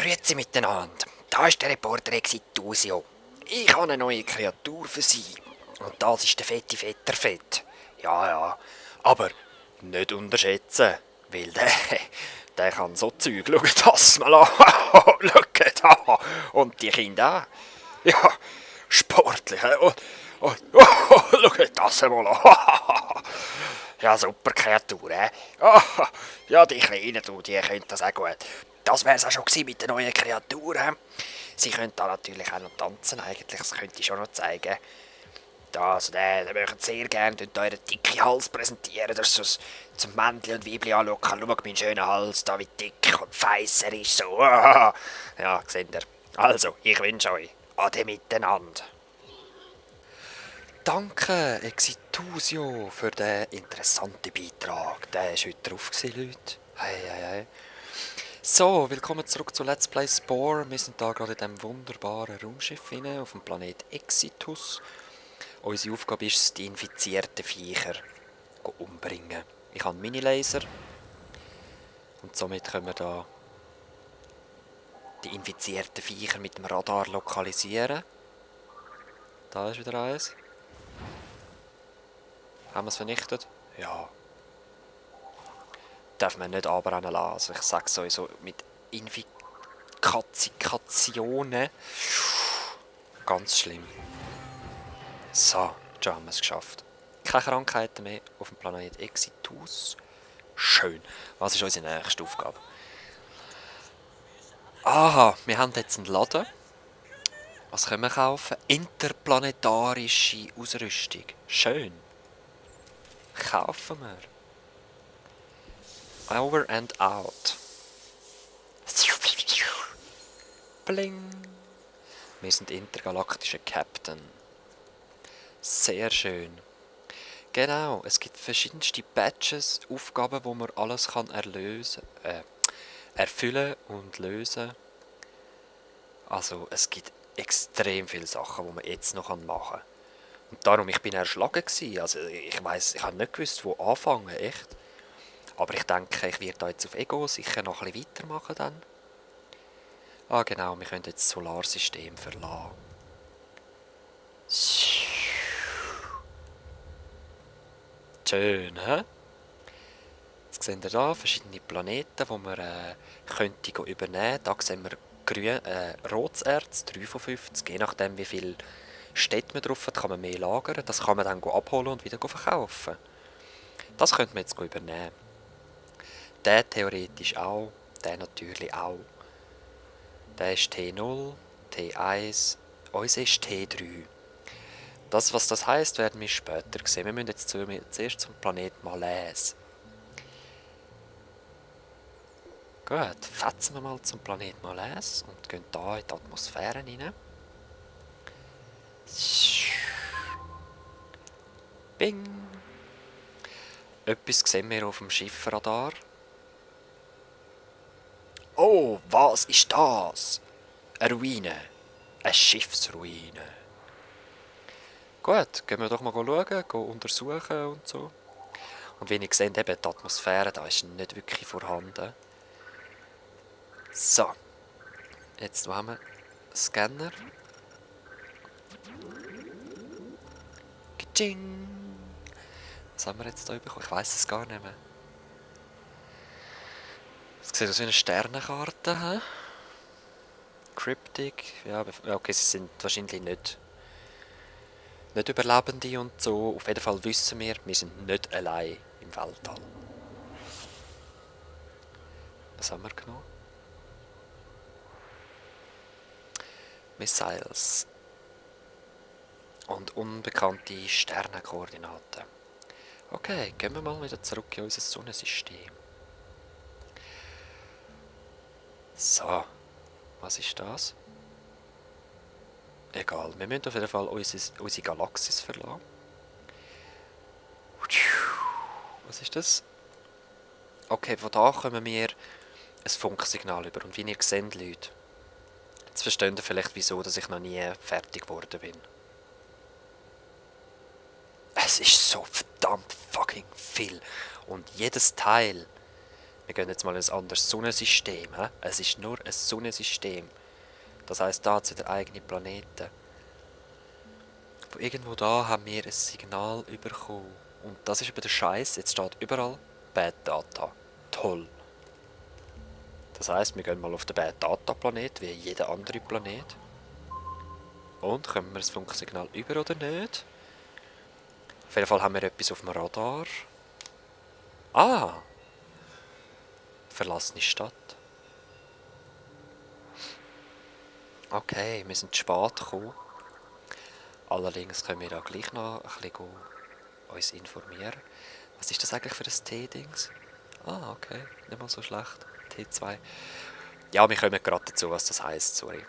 Grüezi miteinander. Da ist der Reporter Exitusio. Ich habe eine neue Kreatur für Sie. Und das ist der fette Vetterfett. Ja, ja. Aber nicht unterschätzen. Weil der kann so Zeug. Schau das mal an. Schau da. Und die Kinder auch. Ja, sportlich. Schau das mal an. Ja, super Kreatur, ja, die Kleinen, die können das auch gut. Das wär's auch schon gewesen mit der neuen Kreatur, Sie können da natürlich auch noch tanzen, eigentlich, das könnte ich schon noch zeigen. Da, also der möchte sehr gerne euren dicken Hals präsentieren, dass so zum Männchen und Weibchen anschauen kann. Schau meinen schönen Hals, da wie dick und feiss er ist, so. Ja, seht ihr. Also, ich wünsche euch Ade miteinander. Danke, Exitusio, für den interessanten Beitrag. Der war heute drauf, Leute. Hey. So, willkommen zurück zu Let's Play Spore. Wir sind da gerade in diesem wunderbaren Raumschiff rein, auf dem Planet Exitus. Unsere Aufgabe ist es, die infizierten Viecher umbringen. Ich habe einen Mini-Laser. Und somit können wir da die infizierten Viecher mit dem Radar lokalisieren. Da ist wieder eins. Haben wir es vernichtet? Ja. Darf man nicht anbrennen lassen. Also ich sage sowieso, mit Infikationen. Ganz schlimm. So, schon haben wir es geschafft. Keine Krankheiten mehr auf dem Planet Exitus. Schön. Was ist unsere nächste Aufgabe? Aha, wir haben jetzt einen Laden. Was können wir kaufen? Interplanetarische Ausrüstung. Schön. Kaufen wir. Over and out. Bling. Wir sind intergalaktische Captain. Sehr schön. Genau, es gibt verschiedenste Badges, Aufgaben, wo man alles kann erfüllen und lösen. Also es gibt extrem viele Sachen, die man jetzt noch machen kann. Und darum, ich bin erschlagen gewesen. Also ich habe nicht gewusst, wo anfangen, echt. Aber ich denke, ich werde da jetzt auf Ego sicher noch ein bisschen weitermachen dann. Ah genau, wir können jetzt das Solarsystem verlassen. Schön, hä? Jetzt sehen wir hier verschiedene Planeten, die man könnte übernehmen. Da sehen wir rotes Erz, 3 von 50. Je nachdem wie viel Städte man drauf hat, kann man mehr lagern. Das kann man dann abholen und wieder verkaufen. Das könnte man jetzt übernehmen. Der theoretisch auch, der natürlich auch. Der ist T0, T1, uns ist T3. Das, was das heisst, werden wir später sehen. Wir müssen jetzt zuerst zum Planet Malaise. Gut, fetzen wir mal zum Planet Malaise und gehen hier in die Atmosphäre rein. Bing! Etwas sehen wir auf dem Schiffradar. Oh, was ist das? Eine Ruine. Eine Schiffsruine. Gut, gehen wir doch mal schauen, untersuchen und so. Und wie ihr seht, eben die Atmosphäre da ist nicht wirklich vorhanden. So. Jetzt haben wir einen Scanner. Kitsching! Was haben wir jetzt hier bekommen? Ich weiss es gar nicht mehr. Es sieht aus wie eine Sternenkarte. He? Cryptic. Ja, okay, sie sind wahrscheinlich nicht Überlebende und so. Auf jeden Fall wissen wir sind nicht allein im Weltall. Was haben wir genommen? Missiles. Und unbekannte Sternenkoordinaten. Okay, gehen wir mal wieder zurück in unser Sonnensystem. So, was ist das? Egal, wir müssen auf jeden Fall unsere Galaxis verlassen. Was ist das? Okay, von da kommen wir ein Funksignal über. Und wie ihr seht, Leute, jetzt versteht ihr vielleicht, wieso dass ich noch nie fertig geworden bin. Es ist so verdammt fucking viel. Und jedes Teil Wir gehen jetzt mal in ein anderes Sonnensystem. He? Es ist nur ein Sonnensystem. Das heisst, da hat es wieder eigene Planeten. Von irgendwo da haben wir ein Signal bekommen. Und das ist eben der Scheiß. Jetzt steht überall Bad Data. Toll. Das heisst, wir gehen mal auf den Bad Data Planet, wie jeder andere Planet. Und kommen wir das Funksignal über oder nicht? Auf jeden Fall haben wir etwas auf dem Radar. Ah! Verlassene Stadt. Okay, wir sind zu spät gekommen. Allerdings können wir da gleich noch ein bisschen uns informieren. Was ist das eigentlich für ein T-Dings? Ah, okay, nicht mal so schlecht. T2. Ja, wir kommen gerade dazu, was das heisst, sorry.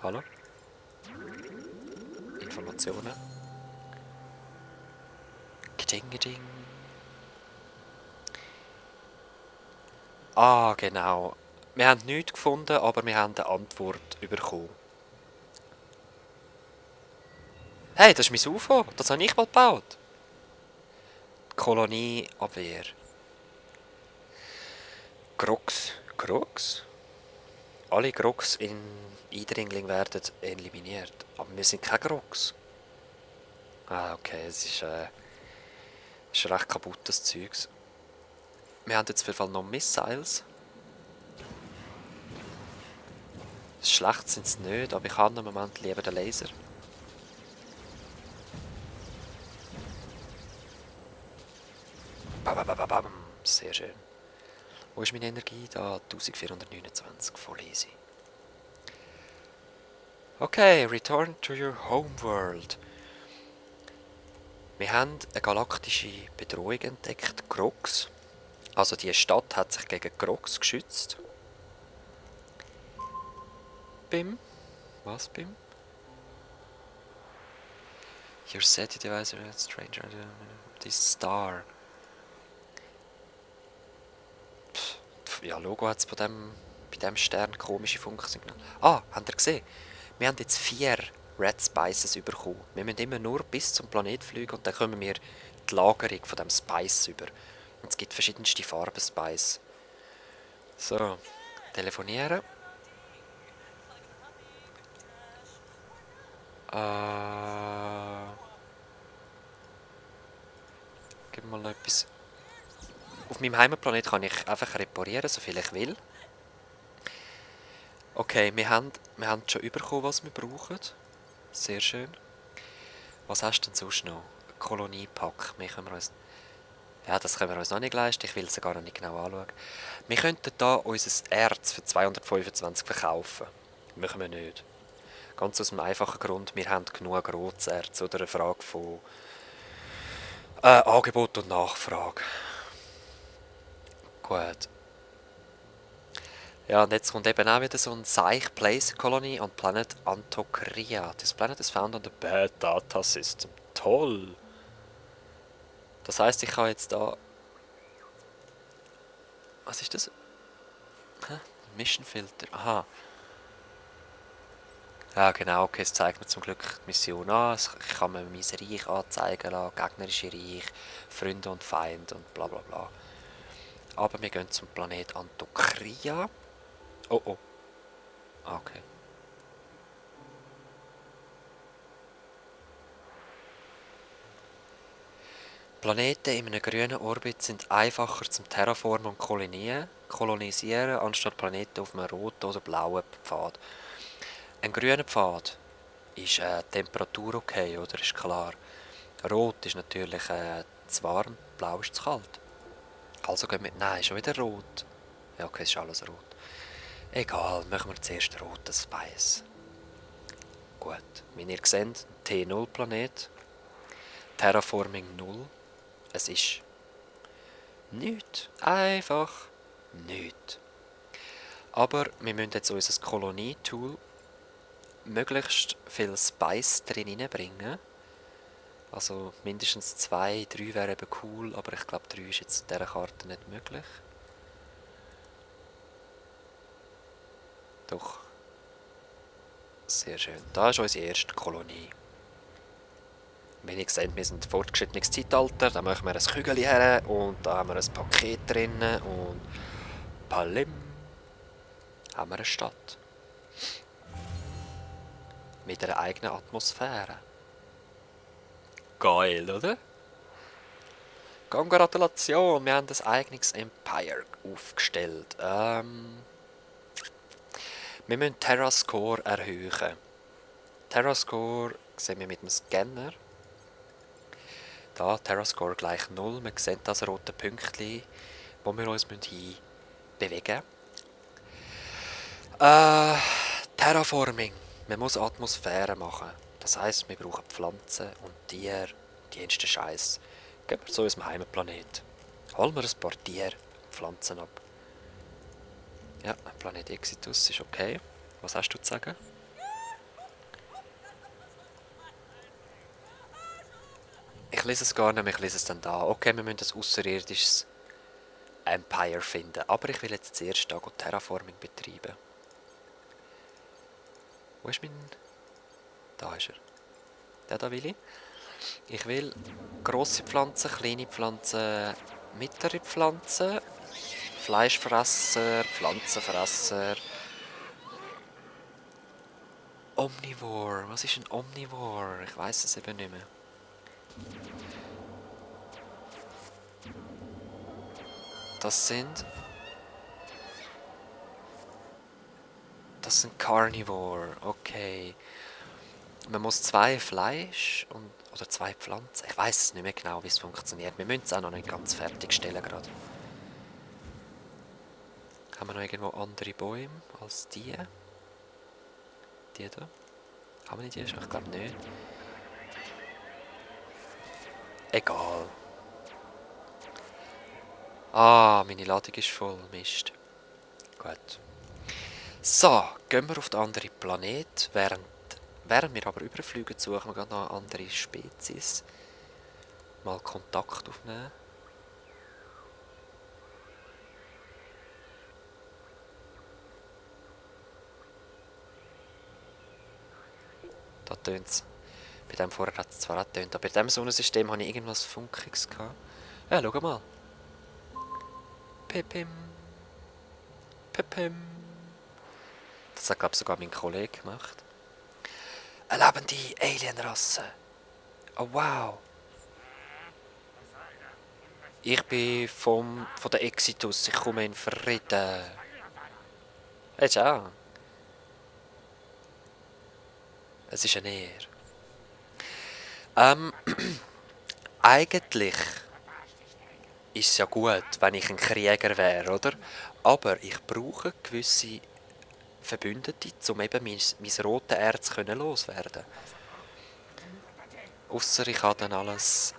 Hallo? Informationen. Geding. Ah, genau. Wir haben nichts gefunden, aber wir haben eine Antwort bekommen. Hey, das ist mein UFO. Das habe ich mal gebaut. Kolonieabwehr. Grox. Grox? Alle Grox in Eindringling werden eliminiert. Aber wir sind kein Grox. Ah, okay. Es ist recht kaputtes Zeugs. Wir haben jetzt auf jeden Fall noch Missiles. Schlecht sind sie nicht, aber ich habe im Moment lieber den Laser. Bam. Sehr schön. Wo ist meine Energie? Da, 1429, voll easy. Okay, return to your homeworld. Wir haben eine galaktische Bedrohung entdeckt, Grox. Also die Stadt hat sich gegen Grox geschützt. Bim? Was, Bim? Your SETI device is stranger this star. Ja, Logo hat es bei dem Stern komische Funksignale. Ah, habt ihr gesehen? Wir haben jetzt 4 Red Spices bekommen. Wir müssen immer nur bis zum Planet fliegen und dann kommen wir die Lagerung von dem Spice über. Und es gibt verschiedenste Farben Spice. So, telefonieren. Gib mal noch etwas. Auf meinem Heimatplanet kann ich einfach reparieren, so viel ich will. Okay, wir haben schon bekommen, was wir brauchen. Sehr schön. Was hast du denn sonst noch? Koloniepack. Ja, das können wir uns noch nicht leisten. Ich will es gar noch nicht genau anschauen. Wir könnten da unser Erz für 225 verkaufen. Machen wir nicht. Ganz aus einem einfachen Grund, wir haben genug rotes Erz. Oder eine Frage von Angebot und Nachfrage. Gut. Ja, und jetzt kommt eben auch wieder so ein Seich Place Colony on Planet Antokria. This planet is found on the Bad Data System. Toll! Das heisst, ich kann jetzt da... Was ist das? Hä? Mission Filter. Aha. Ja, genau, okay, es zeigt mir zum Glück die Mission an. Ich kann mir mein Reich anzeigen lassen, gegnerische Reich, Freunde und Feinde und bla bla bla. Aber wir gehen zum Planet Antokria. Oh. Okay. Planeten in einem grünen Orbit sind einfacher zum Terraformen und kolonisieren, anstatt Planeten auf einem roten oder blauen Pfad. Ein grüner Pfad ist Temperatur okay, oder? Ist klar. Rot ist natürlich zu warm, blau ist zu kalt. Also gehen wir... Nein, schon wieder rot. Ja, okay, ist alles rot. Egal, machen wir zuerst rotes Spice. Gut, wie ihr seht, T0-Planet. Terraforming 0. Es ist nichts. Einfach nichts. Aber wir müssen jetzt unser Kolonie-Tool möglichst viel Spice drin hineinbringen. Also mindestens 2, 3 wäre eben cool, aber ich glaube 3 ist jetzt auf dieser Karte nicht möglich. Doch. Sehr schön. Da ist unsere erste Kolonie. Wenn ihr seht, wir sind ein fortgeschrittenes Zeitalter, da machen wir ein Kügel her und da haben wir ein Paket drin und palim, haben wir eine Stadt. Mit einer eigenen Atmosphäre. Geil, oder? Gratulation, wir haben ein eigenes Empire aufgestellt. Wir müssen Terrascore erhöhen. Terrascore sehen wir mit dem Scanner. Da, Terrascore gleich 0. Wir sehen das rote Pünktchen, wo wir uns bewegen müssen. Terraforming. Man muss Atmosphäre machen. Das heisst, wir brauchen Pflanzen und Tiere, die ersten Scheiß. Gehen wir zu unserem Heimatplanet. Holen wir ein paar Tiere und Pflanzen ab. Ja, Planet Exitus ist okay. Was hast du zu sagen? Ich lese es gar nicht mehr, ich lese es dann da. Okay, wir müssen ein außerirdisches Empire finden. Aber ich will jetzt zuerst da Terraforming betreiben. Wo ist mein... Da ist er. Den da will ich. Ich will grosse Pflanzen, kleine Pflanzen, mittlere Pflanzen, Fleischfresser, Pflanzenfresser. Omnivore. Was ist ein Omnivore? Ich weiß es eben nicht mehr. Das sind Carnivore. Okay. Man muss 2 Fleisch oder 2 Pflanzen. Ich weiß es nicht mehr genau, wie es funktioniert. Wir müssen es auch noch nicht ganz fertigstellen gerade. Haben wir noch irgendwo andere Bäume als die? Die da? Haben wir nicht die? Ich glaube nicht. Egal. Ah, meine Ladung ist voll. Mist. Gut. So, gehen wir auf den anderen Planet. Während wir aber überfliegen, suchen wir gerade noch eine andere Spezies. Mal Kontakt aufnehmen. Da tönt es. Bei dem vorher hat es zwar auch getönt, aber bei diesem Sonnensystem hatte ich irgendwas Funkiges gehabt. Ja, schau mal. Pipim. Pipim. Das hat, glaube ich, sogar mein Kollege gemacht. Eine lebende Alienrasse. Oh, wow. Ich bin von der Exitus. Ich komme in Frieden. Hey, ciao. Es ist eine Ehre. Eigentlich ist es ja gut, wenn ich ein Krieger wäre, oder? Aber ich brauche gewisse Verbündete, um eben mein rotes Erz loswerden. Ausser ich habe dann alles...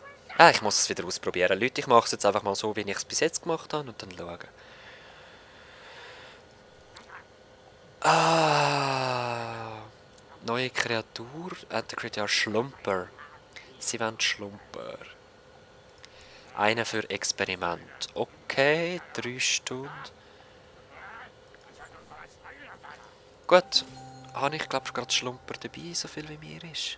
ich muss es wieder ausprobieren. Leute, ich mache es jetzt einfach mal so, wie ich es bis jetzt gemacht habe und dann schauen. Neue Kreatur. Enter Schlumper. Sie wollen Schlumper. Einer für Experiment. Okay, 3 Stunden. Gut. Habe ich, glaube ich, gerade Schlumper dabei, so viel wie mir ist.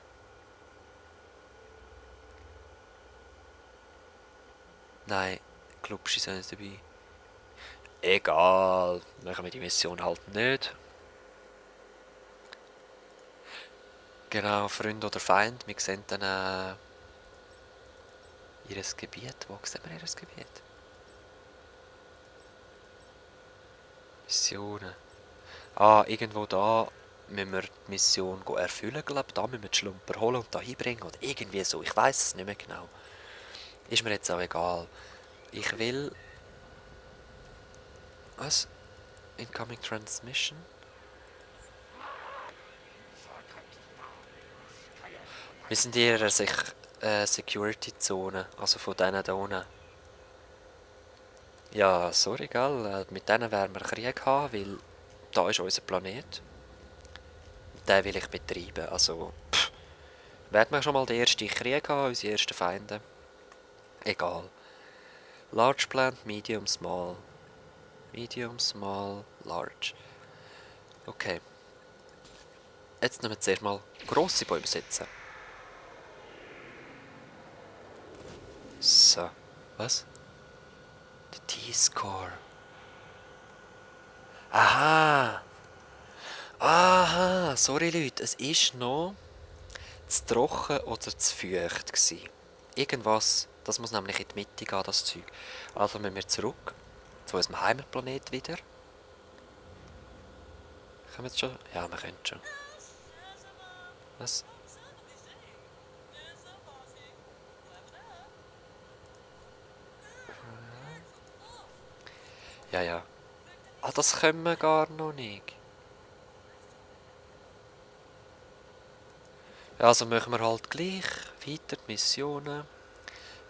Nein, Klubschi sind nicht dabei. Egal, machen wir die Mission halt nicht. Genau, Freund oder Feind. Wir sehen dann ihr Gebiet. Wo sehen wir ihr Gebiet? Missionen. Irgendwo da müssen wir die Mission erfüllen, glaube ich. Da müssen wir die Schlumper holen und da hinbringen. Oder irgendwie so. Ich weiß es nicht mehr genau. Ist mir jetzt auch egal. Ich will... Was? Incoming Transmission? Wir sind in ihrer Security-Zone, also von denen da unten. Ja, sorry, gell? Mit denen werden wir Krieg haben, weil da ist unser Planet. Den will ich betreiben, also... Werden wir schon mal den ersten Krieg haben, unsere ersten Feinde? Egal. Large Plant, Medium, Small. Medium, Small, Large. Okay. Jetzt nehmen wir zuerst mal grosse Bäume setzen. Was? Der T-Score. Aha! Aha! Sorry Leute, es ist noch zu trocken oder zu feucht gsi. Irgendwas, das muss nämlich in die Mitte gehen, das Zeug. Also müssen wir zurück zu unserem Heimatplanet wieder. Können wir jetzt schon? Ja, wir können schon. Was? Ja, ja. Ah, das können wir gar noch nicht. Ja, also machen wir halt gleich weiter die Missionen.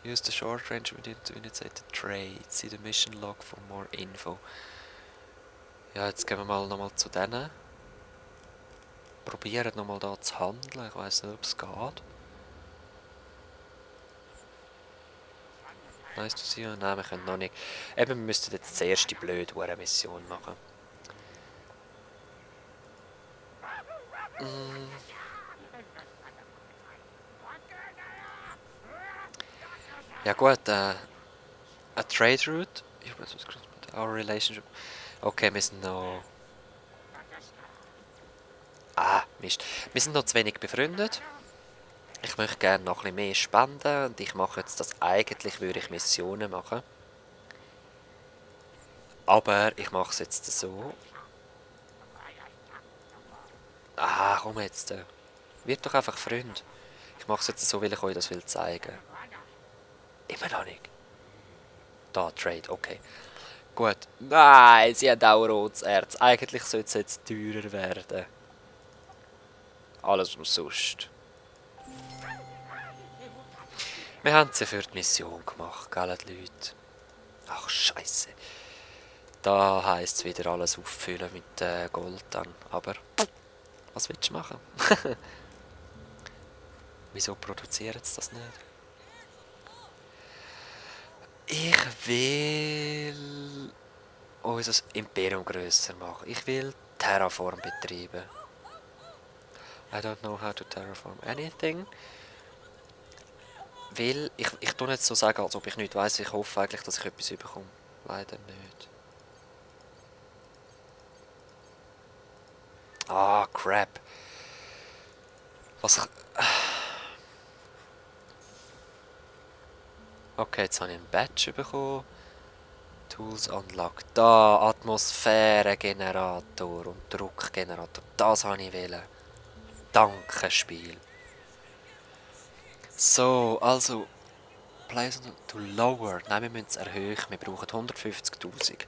Use the short range within to initiate the trade. See the mission log for more info. Ja, jetzt gehen wir mal nochmal zu denen. Probieren nochmal da zu handeln. Ich weiss nicht, ob es geht. Nice to see you. Nein, wir können noch nicht. Eben, wir müssten jetzt zuerst die blöde Mission machen. Ja gut, a trade route. Our relationship. Okay, wir sind noch... Ah, Mist. Wir sind noch zu wenig befreundet. Ich möchte gerne noch ein bisschen mehr spenden und ich mache jetzt das. Eigentlich würde ich Missionen machen. Aber ich mache es jetzt so. Ah, komm jetzt. Wird doch einfach Freund. Ich mache es jetzt so, weil ich euch das will zeigen. Immer noch nicht. Da, Trade, okay. Gut. Nein, sie hat auch rotes Erz. Eigentlich sollte es jetzt teurer werden. Alles umsonst. Wir haben sie für die Mission gemacht, gell, die Leute? Ach, Scheiße. Da heisst es wieder alles auffüllen mit Gold dann. Aber, was willst du machen? Wieso produzieren sie das nicht? Ich will unser Imperium grösser machen. Ich will Terraform betreiben. I don't know how to terraform anything. Weil, ich tue nicht so sagen, als ob ich nicht weiss. Ich hoffe eigentlich, dass ich etwas bekomme. Leider nicht. Ah, crap. Was ich... Okay, jetzt habe ich einen Badge bekommen. Tools unlocked. Da, Atmosphärengenerator und Druckgenerator. Das wollte ich wollen. Danke, Spiel. So, also... Place to lower. Nein, wir müssen es erhöhen. Wir brauchen 150'000.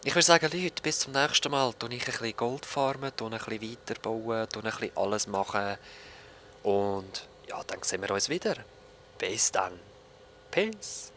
Ich würde sagen, Leute, bis zum nächsten Mal. Tue ich ein bisschen Gold farmen, tue ein bisschen weiterbauen, tue ein bisschen alles machen. Und ja, dann sehen wir uns wieder. Bis dann. Peace.